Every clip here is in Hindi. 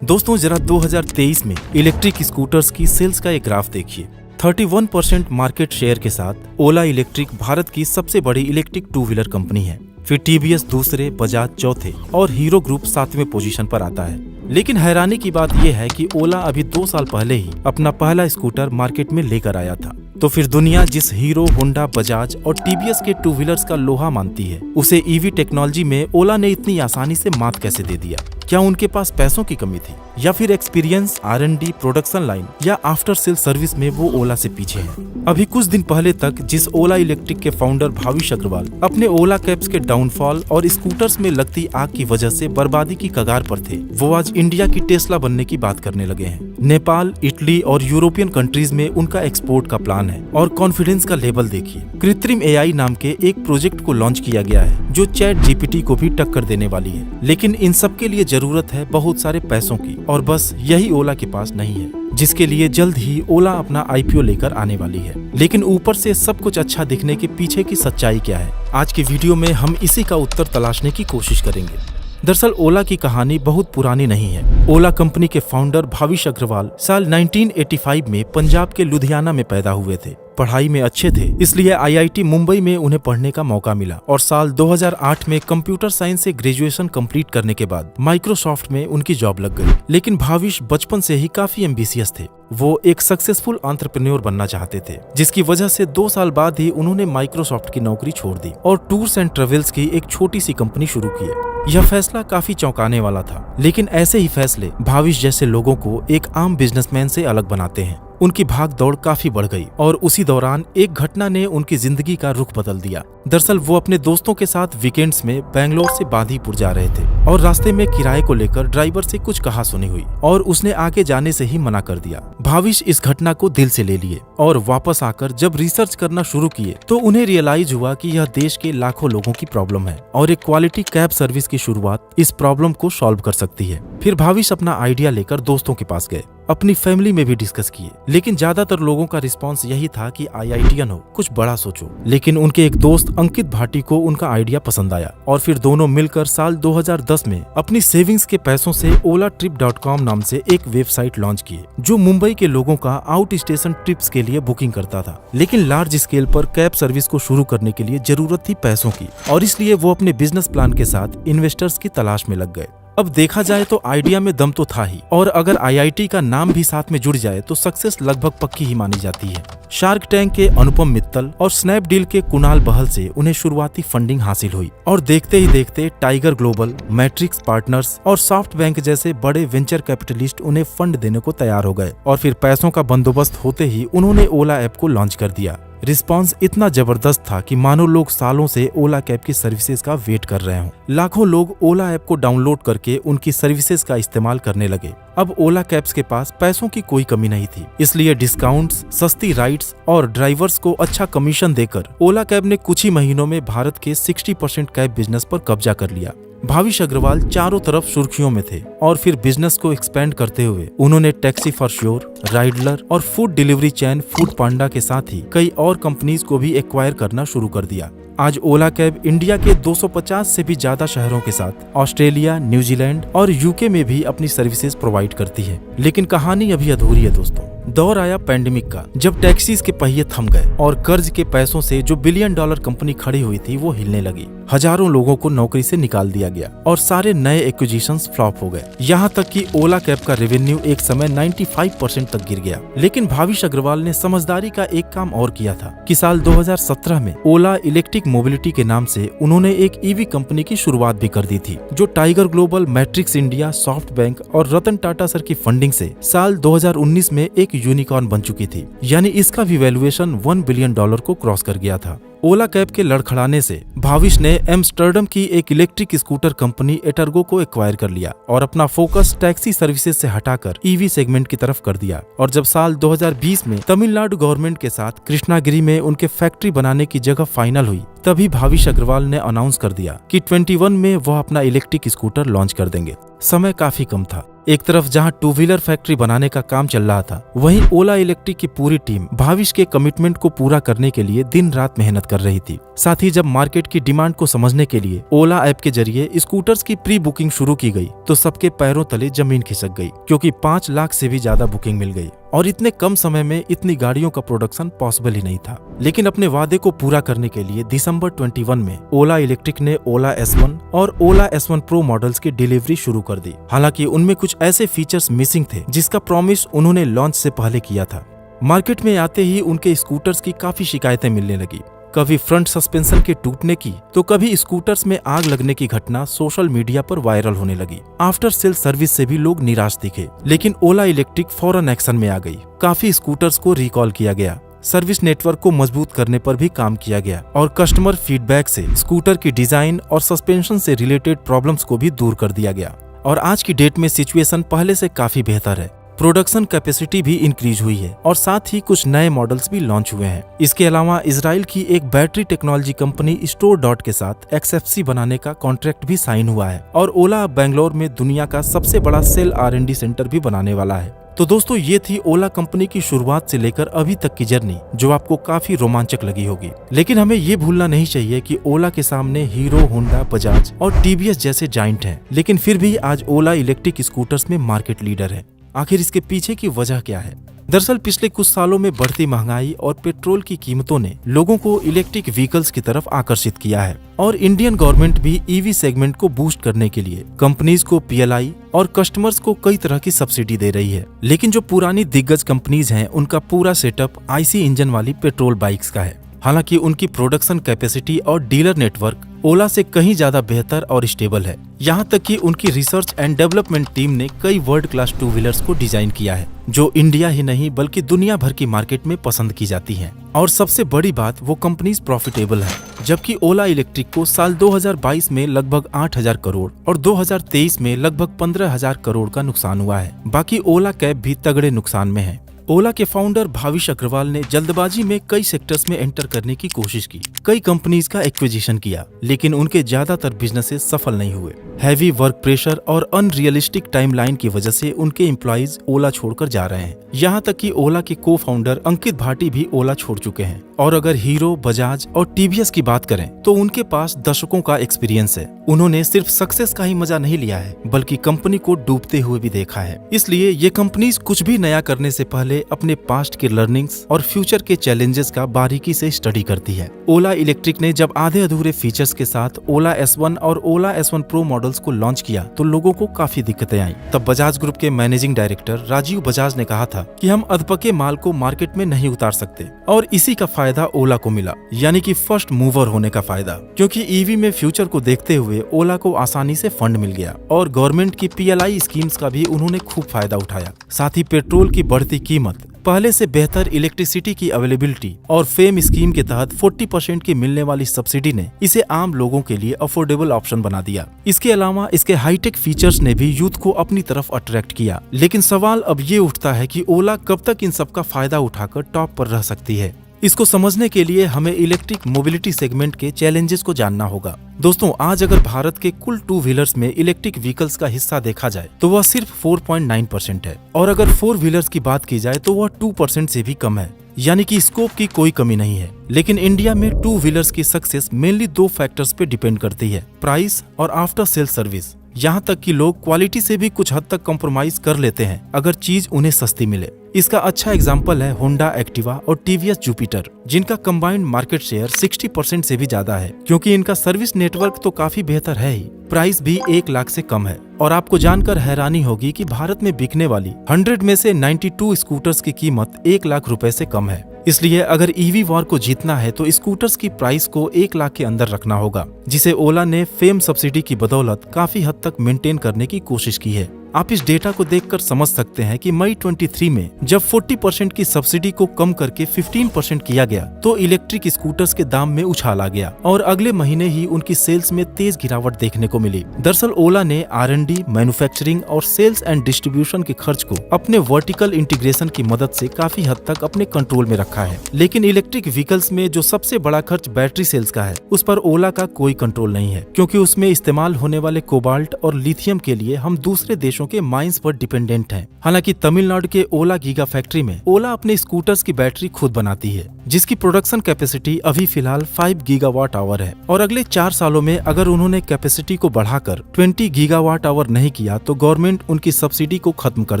दोस्तों जरा 2023 में इलेक्ट्रिक स्कूटर्स की सेल्स का एक ग्राफ देखिए। 31% मार्केट शेयर के साथ ओला इलेक्ट्रिक भारत की सबसे बड़ी इलेक्ट्रिक टू व्हीलर कंपनी है। फिर टीवीएस दूसरे, बजाज चौथे और हीरो ग्रुप 7वें पोजीशन पर आता है। लेकिन हैरानी की बात यह है कि ओला अभी 2 साल पहले ही अपना पहला स्कूटर मार्केट में लेकर आया था। तो फिर दुनिया जिस हीरो, होंडा, बजाज और टीवीएस के टू व्हीलर्स का लोहा मानती है, उसे ईवी टेक्नोलॉजी में ओला ने इतनी आसानी से मात कैसे दे दिया? क्या उनके पास पैसों की कमी थी या फिर एक्सपीरियंस, R&D, प्रोडक्शन लाइन या आफ्टर सेल सर्विस में वो ओला से पीछे हैं? अभी कुछ दिन पहले तक जिस ओला इलेक्ट्रिक के फाउंडर भाविश अग्रवाल अपने ओला कैब्स के डाउनफॉल और स्कूटर्स में लगती आग की वजह से बर्बादी की कगार पर थे, वो आज इंडिया की टेस्ला बनने की बात करने लगे हैं। नेपाल, इटली और यूरोपियन कंट्रीज में उनका एक्सपोर्ट का प्लान है। और कॉन्फिडेंस का लेवल देखिए। कृत्रिम AI नाम के एक प्रोजेक्ट को लॉन्च किया गया है जो चैट GPT को भी टक्कर देने वाली है। लेकिन इन सब के लिए जरूरत है बहुत सारे पैसों की, और बस यही ओला के पास नहीं है, जिसके लिए जल्द ही ओला अपना IPO लेकर आने वाली है। लेकिन ऊपर से सब कुछ अच्छा दिखने के पीछे की सच्चाई क्या है? आज की वीडियो में हम इसी का उत्तर तलाशने की कोशिश करेंगे। दरअसल ओला की कहानी बहुत पुरानी नहीं है। ओला कंपनी के फाउंडर भाविश अग्रवाल साल 1985 में पंजाब के लुधियाना में पैदा हुए थे। पढ़ाई में अच्छे थे, इसलिए IIT मुंबई में उन्हें पढ़ने का मौका मिला और साल 2008 में कंप्यूटर साइंस से ग्रेजुएशन कंप्लीट करने के बाद माइक्रोसॉफ्ट में उनकी जॉब लग गई। लेकिन भाविश बचपन से ही काफी एम्बिशियस थे। वो एक सक्सेसफुल एंटरप्रेन्योर बनना चाहते थे, जिसकी वजह से 2 साल बाद ही उन्होंने माइक्रोसॉफ्ट की नौकरी छोड़ दी और टूर्स एंड ट्रेवल्स की एक छोटी सी कंपनी शुरू की। यह फैसला काफी चौंकाने वाला था, लेकिन ऐसे ही फैसले भाविश जैसे लोगों को एक आम बिजनेसमैन से अलग बनाते हैं। उनकी भाग दौड़ काफी बढ़ गई और उसी दौरान एक घटना ने उनकी जिंदगी का रुख बदल दिया। दरअसल वो अपने दोस्तों के साथ वीकेंड्स में बेंगलोर से बांदीपुर जा रहे थे और रास्ते में किराए को लेकर ड्राइवर से कुछ कहासुनी हुई और उसने आगे जाने से ही मना कर दिया। भाविश इस घटना को दिल से ले लिए और वापस आकर जब रिसर्च करना शुरू किए तो उन्हें रियलाइज हुआ कि यह देश के लाखों लोगों की प्रॉब्लम है और एक क्वालिटी कैब सर्विस की शुरुआत इस प्रॉब्लम को सॉल्व कर सकती है। फिर भाविश अपना आइडिया लेकर दोस्तों के पास गए, अपनी फैमिली में भी डिस्कस किए, लेकिन ज्यादातर लोगों का रिस्पांस यही था कि IITian हो, कुछ बड़ा सोचो। लेकिन उनके एक दोस्त अंकित भाटी को उनका आइडिया पसंद आया और फिर दोनों मिलकर साल 2010 में अपनी सेविंग्स के पैसों से olatrip.com नाम से एक वेबसाइट लॉन्च किए, जो मुंबई के लोगों का आउट स्टेशन ट्रिप्स के लिए बुकिंग करता था। लेकिन लार्ज स्केल पर कैब सर्विस को शुरू करने के लिए जरूरत थी पैसों की, और इसलिए वो अपने बिजनेस प्लान के साथ इन्वेस्टर्स की तलाश में लग गए। अब देखा जाए तो आइडिया में दम तो था ही, और अगर IIT का नाम भी साथ में जुड़ जाए तो सक्सेस लगभग पक्की ही मानी जाती है। शार्क टैंक के अनुपम मित्तल और स्नैपडील के कुणाल बहल से उन्हें शुरुआती फंडिंग हासिल हुई और देखते ही देखते टाइगर ग्लोबल, मैट्रिक्स पार्टनर्स और सॉफ्ट बैंक जैसे बड़े वेंचर कैपिटलिस्ट उन्हें फंड देने को तैयार हो गए। और फिर पैसों का बंदोबस्त होते ही उन्होंने ओला ऐप को लॉन्च कर दिया। रिस्पांस इतना जबरदस्त था कि मानो लोग सालों से ओला कैब की सर्विसेज का वेट कर रहे हों। लाखों लोग ओला ऐप को डाउनलोड करके उनकी सर्विसेज का इस्तेमाल करने लगे। अब ओला कैब्स के पास पैसों की कोई कमी नहीं थी, इसलिए डिस्काउंट्स, सस्ती राइड्स और ड्राइवर्स को अच्छा कमीशन देकर ओला कैब ने कुछ ही महीनों में भारत के 60% कैब बिजनेस पर कब्जा कर लिया। भाविश अग्रवाल चारों तरफ सुर्खियों में थे और फिर बिजनेस को एक्सपेंड करते हुए उन्होंने टैक्सी फॉर श्योर, राइडलर और फूड डिलीवरी चैन फूड पांडा के साथ ही कई और कंपनीज को भी एक्वायर करना शुरू कर दिया। आज ओला कैब इंडिया के 250 से भी ज्यादा शहरों के साथ ऑस्ट्रेलिया, न्यूजीलैंड और UK में भी अपनी सर्विसेज प्रोवाइड करती है। लेकिन कहानी अभी अधूरी है दोस्तों। दौर आया पैंडेमिक का, जब टैक्सीज के पहिए थम गए और कर्ज के पैसों से जो $1 बिलियन कंपनी खड़ी हुई थी वो हिलने लगी। हजारों लोगों को नौकरी से निकाल दिया गया और सारे नए एक्विजिशंस फ्लॉप हो गए। यहाँ तक कि ओला कैब का रेवेन्यू एक समय 95% तक गिर गया। लेकिन भाविश अग्रवाल ने समझदारी का एक काम और किया था कि साल 2017 में ओला इलेक्ट्रिक मोबिलिटी के नाम से उन्होंने एक EV कंपनी की शुरुआत भी कर दी थी, जो tiger global, matrix India, soft bank और रतन टाटा सर की फंडिंग से साल 2019 में एक यूनिकॉर्न बन चुकी थी। यानी इसका भी वैल्यूएशन $1 बिलियन को क्रॉस कर गया था। ओला कैब के लड़खड़ाने से भाविश ने एम्स्टर्डम की एक इलेक्ट्रिक स्कूटर कंपनी एटर्गो को एक्वायर कर लिया और अपना फोकस टैक्सी सर्विसेज से हटाकर EV सेगमेंट की तरफ कर दिया। और जब साल 2020 में तमिलनाडु गवर्नमेंट के साथ कृष्णागिरी में उनके फैक्ट्री बनाने की जगह फाइनल हुई, तभी भाविश अग्रवाल ने अनाउंस कर दिया कि 21 में वह अपना इलेक्ट्रिक स्कूटर लॉन्च कर देंगे। समय काफी कम था, एक तरफ जहां टू व्हीलर फैक्ट्री बनाने का काम चल रहा था, वहीं ओला इलेक्ट्रिक की पूरी टीम भविष्य के कमिटमेंट को पूरा करने के लिए दिन रात मेहनत कर रही थी। साथ ही जब मार्केट की डिमांड को समझने के लिए ओला ऐप के जरिए स्कूटर्स की प्री बुकिंग शुरू की गई तो सबके पैरों तले जमीन खिसक गई, क्योंकि 5 लाख से भी ज्यादा बुकिंग मिल गई और इतने कम समय में इतनी गाड़ियों का प्रोडक्शन पॉसिबल ही नहीं था। लेकिन अपने वादे को पूरा करने के लिए दिसंबर 21 में ओला इलेक्ट्रिक ने ओला S1 और ओला S1 प्रो मॉडल्स की डिलीवरी शुरू कर दी। हालांकि उनमें कुछ ऐसे फीचर्स मिसिंग थे जिसका प्रॉमिस उन्होंने लॉन्च से पहले किया था। मार्केट में आते ही उनके स्कूटर्स की काफी शिकायतें मिलने लगी, कभी फ्रंट सस्पेंशन के टूटने की तो कभी स्कूटर्स में आग लगने की घटना सोशल मीडिया पर वायरल होने लगी। आफ्टर सेल सर्विस से भी लोग निराश दिखे, लेकिन ओला इलेक्ट्रिक फौरन एक्शन में आ गई। काफी स्कूटर्स को रिकॉल किया गया, सर्विस नेटवर्क को मजबूत करने पर भी काम किया गया और कस्टमर फीडबैक से स्कूटर की डिजाइन और सस्पेंशन से रिलेटेड प्रॉब्लम्स को भी दूर कर दिया गया। और आज की डेट में सिचुएशन पहले से काफी बेहतर है। प्रोडक्शन कैपेसिटी भी इंक्रीज हुई है और साथ ही कुछ नए मॉडल्स भी लॉन्च हुए हैं। इसके अलावा इजराइल की एक battery technology company store dot के साथ XFC बनाने का कॉन्ट्रैक्ट भी साइन हुआ है और ओला बेंगलोर में दुनिया का सबसे बड़ा सेल R&D सेंटर भी बनाने वाला है। तो दोस्तों, ये थी ओला कंपनी की शुरुआत से लेकर अभी तक की जर्नी, जो आपको काफी रोमांचक लगी होगी। लेकिन हमें ये भूलना नहीं चाहिए कि ओला के सामने हीरो, होंडा, बजाज और TVS जैसे जाइंट हैं, लेकिन फिर भी आज ओला इलेक्ट्रिक स्कूटर्स में मार्केट लीडर है। आखिर इसके पीछे की वजह क्या है? दरअसल पिछले कुछ सालों में बढ़ती महंगाई और पेट्रोल की कीमतों ने लोगों को इलेक्ट्रिक व्हीकल्स की तरफ आकर्षित किया है और इंडियन गवर्नमेंट भी EV सेगमेंट को बूस्ट करने के लिए कंपनीज को PLI और कस्टमर्स को कई तरह की सब्सिडी दे रही है। लेकिन जो पुरानी दिग्गज कंपनीज हैं, उनका पूरा सेटअप IC इंजन वाली पेट्रोल बाइक्स का है। हालांकि उनकी प्रोडक्शन कैपेसिटी और डीलर नेटवर्क ओला से कहीं ज्यादा बेहतर और स्टेबल है। यहाँ तक कि उनकी रिसर्च एंड डेवलपमेंट टीम ने कई वर्ल्ड क्लास टू व्हीलर्स को डिजाइन किया है, जो इंडिया ही नहीं बल्कि दुनिया भर की मार्केट में पसंद की जाती हैं। और सबसे बड़ी बात, वो कंपनीज प्रॉफिटेबल है। जबकि ओला इलेक्ट्रिक को साल 2022 में लगभग 8,000 करोड़ और 2023 में लगभग 15,000 करोड़ का नुकसान हुआ है। बाकी ओला कैब भी तगड़े नुकसान में है। ओला के फाउंडर भाविश अग्रवाल ने जल्दबाजी में कई सेक्टर्स में एंटर करने की कोशिश की, कई कंपनीज का एक्विजिशन किया, लेकिन उनके ज्यादातर बिजनेसेस सफल नहीं हुए। हैवी वर्क प्रेशर और अनरियलिस्टिक टाइमलाइन की वजह से उनके एम्प्लॉइज ओला छोड़कर जा रहे हैं। यहाँ तक कि ओला के को फाउंडर अंकित भाटी भी ओला छोड़ चुके हैं। और अगर हीरो, बजाज और TVS की बात करें तो उनके पास दशकों का एक्सपीरियंस है। उन्होंने सिर्फ सक्सेस का ही मजा नहीं लिया है, बल्कि कंपनी को डूबते हुए भी देखा है। इसलिए ये कंपनीज कुछ भी नया करने से पहले अपने पास्ट के लर्निंग्स और फ्यूचर के चैलेंजेस का बारीकी से स्टडी करती है। ओला इलेक्ट्रिक ने जब आधे अधूरे फीचर्स के साथ ओला S1 और ओला S1 प्रो मॉडल्स को लॉन्च किया तो लोगों को काफी दिक्कतें आई। तब बजाज ग्रुप के मैनेजिंग डायरेक्टर राजीव बजाज ने कहा था कि हम अधपके माल को मार्केट में नहीं उतार सकते, और इसी का फायदा ओला को मिला, यानी कि फर्स्ट मूवर होने का फायदा। क्योंकि EV में फ्यूचर को देखते हुए ओला को आसानी से फंड मिल गया और गवर्नमेंट की PLI स्कीम्स का भी उन्होंने खूब फायदा उठाया। साथ ही पेट्रोल की बढ़ती कीमत, पहले से बेहतर इलेक्ट्रिसिटी की अवेलेबिलिटी और फेम स्कीम के तहत 40% की मिलने वाली सब्सिडी ने इसे आम लोगों के लिए अफोर्डेबल ऑप्शन बना दिया। इसके अलावा इसके हाईटेक फीचर्स ने भी यूथ को अपनी तरफ अट्रैक्ट किया। लेकिन सवाल अब ये उठता है कि ओला कब तक इन सब का फायदा उठाकर टॉप पर रह सकती है। इसको समझने के लिए हमें इलेक्ट्रिक मोबिलिटी सेगमेंट के चैलेंजेस को जानना होगा। दोस्तों, आज अगर भारत के कुल टू व्हीलर्स में इलेक्ट्रिक व्हीकल्स का हिस्सा देखा जाए तो वह सिर्फ 4.9% है, और अगर फोर व्हीलर्स की बात की जाए तो वह 2% से भी कम है। यानी कि स्कोप की कोई कमी नहीं है। लेकिन इंडिया में टू व्हीलर्स की सक्सेस मेनली 2 फैक्टर्स पे डिपेंड करती है, प्राइस और आफ्टर सेल सर्विस। यहाँ तक कि लोग क्वालिटी से भी कुछ हद तक कॉम्प्रोमाइज कर लेते हैं अगर चीज उन्हें सस्ती मिले। इसका अच्छा एग्जाम्पल है होंडा एक्टिवा और TVS जुपिटर, जिनका कंबाइंड मार्केट शेयर 60% से भी ज्यादा है, क्योंकि इनका सर्विस नेटवर्क तो काफी बेहतर है ही, प्राइस भी 1 लाख से कम है। और आपको जानकर हैरानी होगी कि भारत में बिकने वाली 100 में से 92 स्कूटर्स की कीमत 1 लाख रुपए से कम है। इसलिए अगर EV वॉर को जीतना है तो स्कूटर्स की प्राइस को 1 लाख के अंदर रखना होगा, जिसे ओला ने फेम सब्सिडी की बदौलत काफी हद तक मेंटेन करने की कोशिश की है। आप इस डेटा को देखकर समझ सकते हैं कि मई 23 में जब 40% की सब्सिडी को कम करके 15% किया गया तो इलेक्ट्रिक स्कूटर्स के दाम में उछाल आ गया और अगले महीने ही उनकी सेल्स में तेज गिरावट देखने को मिली। दरअसल ओला ने R&D, मैन्युफैक्चरिंग और सेल्स एंड डिस्ट्रीब्यूशन के खर्च को अपने वर्टिकल इंटीग्रेशन की मदद से काफी हद तक अपने कंट्रोल में रखा है। लेकिन इलेक्ट्रिक व्हीकल्स में जो सबसे बड़ा खर्च बैटरी सेल्स का है, उस पर ओला का कोई कंट्रोल नहीं है, क्योंकि उसमें इस्तेमाल होने वाले कोबाल्ट और लिथियम के लिए हम दूसरे देशों के माइंस पर डिपेंडेंट हैं। हालांकि तमिलनाडु के ओला गीगा फैक्ट्री में ओला अपने स्कूटर्स की बैटरी खुद बनाती है, जिसकी प्रोडक्शन कैपेसिटी अभी फिलहाल 5 गीगावाट आवर है और अगले 4 सालों में अगर उन्होंने कैपेसिटी को बढ़ाकर 20 गीगावाट आवर नहीं किया तो गवर्नमेंट उनकी सब्सिडी को खत्म कर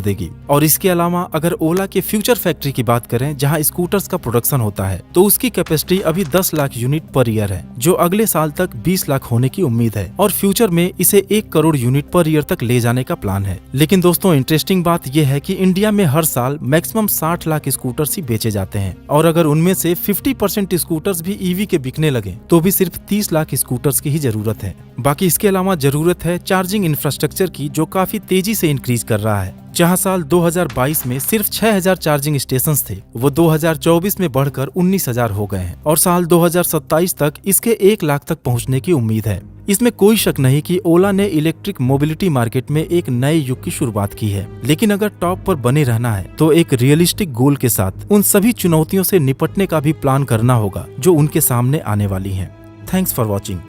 देगी। और इसके अलावा अगर ओला के फ्यूचर फैक्ट्री की बात करें जहां स्कूटर्स का प्रोडक्शन होता है तो उसकी कैपेसिटी अभी 10 लाख यूनिट पर ईयर है, जो अगले साल तक 20 लाख होने की उम्मीद है और फ्यूचर में इसे 1 करोड़ यूनिट पर ईयर तक ले जाने का प्लान है। लेकिन दोस्तों इंटरेस्टिंग बात यह है कि इंडिया में हर साल मैक्सिमम 60 लाख स्कूटर्स ही बेचे जाते हैं और अगर उनमें से 50% स्कूटर्स भी ईवी के बिकने लगे तो भी सिर्फ 30 लाख स्कूटर्स की ही जरूरत है। बाकी इसके अलावा जरूरत है चार्जिंग इंफ्रास्ट्रक्चर की, जो काफी तेजी से इंक्रीज कर रहा है। जहां साल 2022 में सिर्फ 6000 चार्जिंग स्टेशंस थे, वो 2024 में बढ़कर 19,000 हो गए हैं और साल 2027 तक इसके 1 लाख तक पहुंचने की उम्मीद है। इसमें कोई शक नहीं कि ओला ने इलेक्ट्रिक मोबिलिटी मार्केट में एक नए युग की शुरुआत की है, लेकिन अगर टॉप पर बने रहना है तो एक रियलिस्टिक गोल के साथ उन सभी चुनौतियों से निपटने का भी प्लान करना होगा जो उनके सामने आने वाली हैं। Thanks for watching.